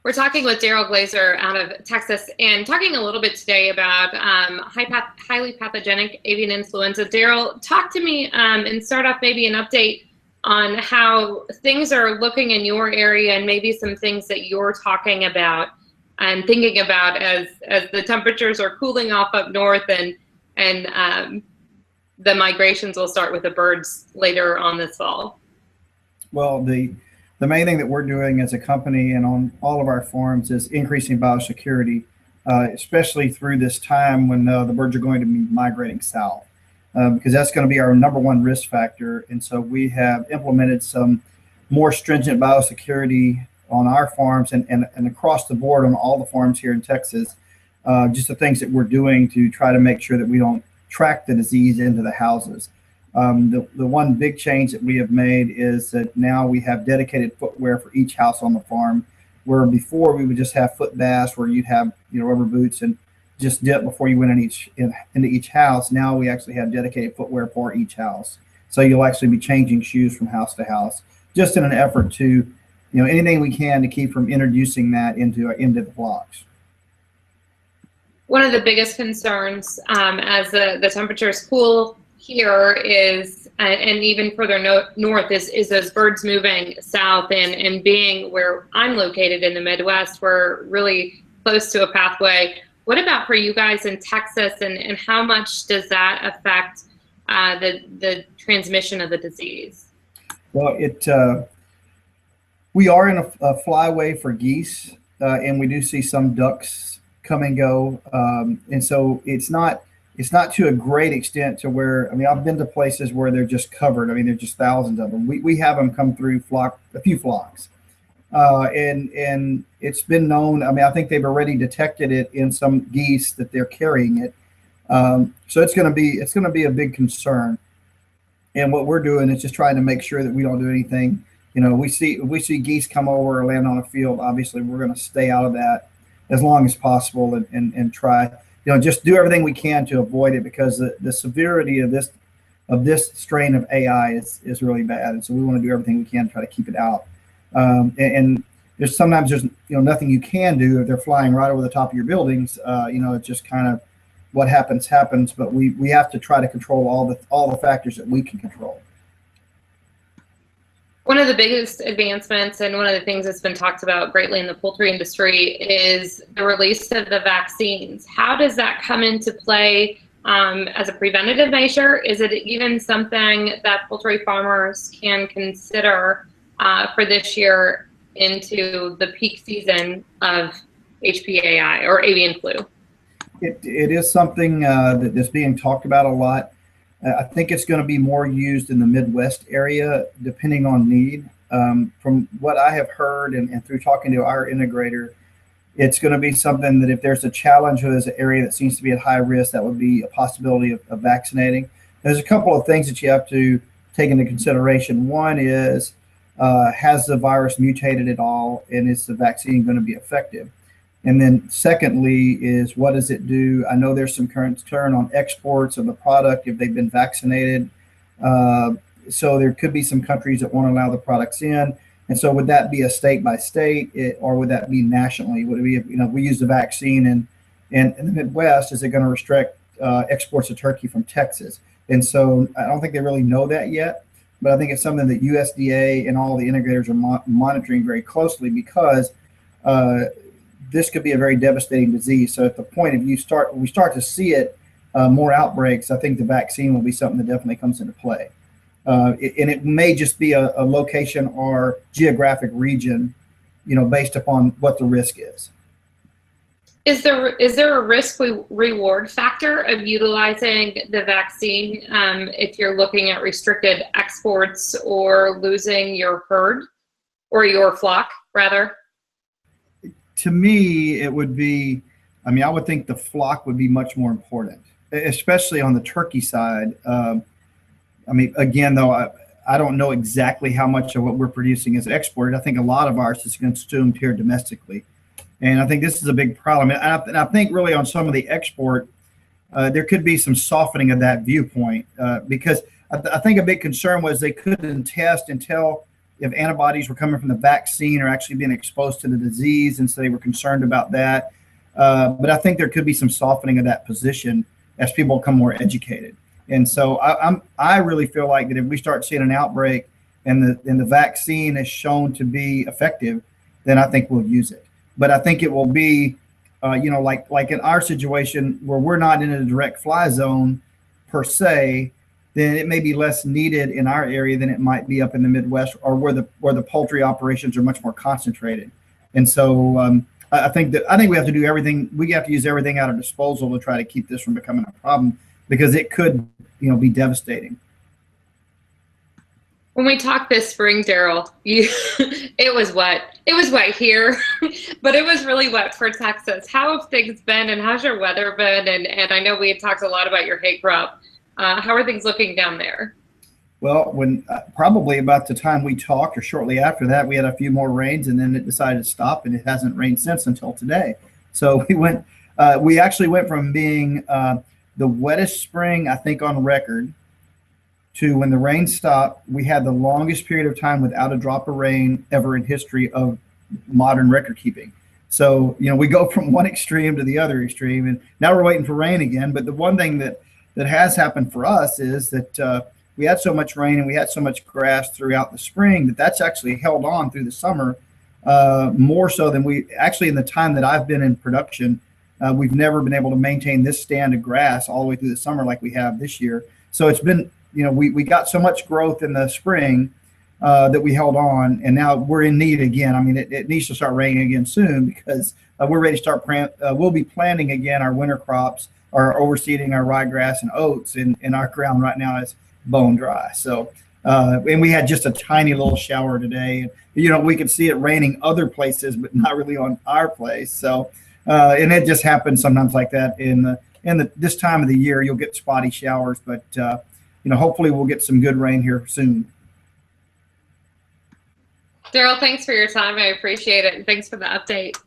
We're talking with Darrell Glaser out of Texas and talking a little bit today about highly pathogenic avian influenza. Darrell, talk to me and start off maybe an update on how things are looking in your area and maybe some things that you're talking about and thinking about as the temperatures are cooling off up north and the migrations will start with the birds later on this fall. Well, the main thing that we're doing as a company and on all of our farms is increasing biosecurity, especially through this time when the birds are going to be migrating south, because that's going to be our #1 risk factor. And so we have implemented some more stringent biosecurity on our farms and across the board on all the farms here in Texas, just the things that we're doing to try to make sure that we don't track the disease into the houses. The one big change that we have made is that now we have dedicated footwear for each house on the farm, where before we would just have foot baths where you'd have rubber boots and just dip before you went into each house. Now we actually have dedicated footwear for each house, so you'll actually be changing shoes from house to house, just in an effort to anything we can to keep from introducing that into the flocks. One of the biggest concerns as the temperatures cool here is, and even further north, is those birds moving south and being where I'm located in the Midwest, we're really close to a pathway. What about for you guys in Texas, and how much does that affect the transmission of the disease? Well, we are in a flyway for geese, and we do see some ducks come and go, and so it's not to a great extent to where, I've been to places where they're just covered. There's just thousands of them. We have them come through a few flocks. And it's been known, I think they've already detected it in some geese that they're carrying it. So it's going to be a big concern. And what we're doing is just trying to make sure that we don't do anything. We see geese come over or land on a field. Obviously, we're going to stay out of that as long as possible and try, just do everything we can to avoid it, because the severity of this strain of AI is really bad. And so we want to do everything we can to try to keep it out. And there's nothing you can do if they're flying right over the top of your buildings. It's just kind of what happens, but we have to try to control all the factors that we can control. One of the biggest advancements and one of the things that's been talked about greatly in the poultry industry is the release of the vaccines. How does that come into play as a preventative measure? Is it even something that poultry farmers can consider for this year into the peak season of HPAI or avian flu? It is something that's being talked about a lot. I think it's going to be more used in the Midwest area, depending on need. From what I have heard and through talking to our integrator, it's going to be something that if there's a challenge or there's an area that seems to be at high risk, that would be a possibility of vaccinating. There's a couple of things that you have to take into consideration. One is, has the virus mutated at all, and is the vaccine going to be effective? And then secondly is, what does it do? I know there's some concern on exports of the product if they've been vaccinated. So there could be some countries that won't allow the products in. And so would that be a state by state, or would that be nationally? Would it be, if we use the vaccine in the Midwest, is it going to restrict exports of turkey from Texas? And so I don't think they really know that yet, but I think it's something that USDA and all the integrators are monitoring very closely, because this could be a very devastating disease. So at the point if we start to see it, more outbreaks, I think the vaccine will be something that definitely comes into play. And it may just be a location or geographic region, based upon what the risk is. Is there a risk reward factor of utilizing the vaccine if you're looking at restricted exports or losing your herd or your flock, rather? To me, it would be, I would think the flock would be much more important, especially on the turkey side. Again, though, I don't know exactly how much of what we're producing is exported. I think a lot of ours is consumed here domestically. And I think this is a big problem. And I think really on some of the export, there could be some softening of that viewpoint, because I think a big concern was they couldn't test and tell if antibodies were coming from the vaccine or actually being exposed to the disease, and so they were concerned about that. But I think there could be some softening of that position as people become more educated. And so I really feel like that if we start seeing an outbreak and the vaccine is shown to be effective, then I think we'll use it. But I think it will be, like in our situation where we're not in a direct fly zone per se, then it may be less needed in our area than it might be up in the Midwest or where the poultry operations are much more concentrated. And so I think we have to do everything. We have to use everything at our disposal to try to keep this from becoming a problem, because it could, be devastating. When we talked this spring, Darrell, it was wet. It was wet here, but it was really wet for Texas. How have things been, and how's your weather been? And I know we had talked a lot about your hay crop. How are things looking down there? Well, when probably about the time we talked or shortly after that, we had a few more rains, and then it decided to stop, and it hasn't rained since until today. So we actually went from being the wettest spring, I think, on record, to when the rain stopped, we had the longest period of time without a drop of rain ever in history of modern record keeping. So, we go from one extreme to the other extreme, and now we're waiting for rain again. But the one thing that has happened for us is that we had so much rain and we had so much grass throughout the spring that's actually held on through the summer, more so than we actually, in the time that I've been in production, we've never been able to maintain this stand of grass all the way through the summer like we have this year. So it's been, we got so much growth in the spring that we held on, and now we're in need again. I mean, it needs to start raining again soon, because we're ready to start we'll be planting again our winter crops, or overseeding our ryegrass and oats, and our ground right now is bone dry. So, and we had just a tiny little shower today. We could see it raining other places, but not really on our place. So, and it just happens sometimes like that in this time of the year. You'll get spotty showers, but hopefully we'll get some good rain here soon. Darrell, thanks for your time. I appreciate it, and thanks for the update.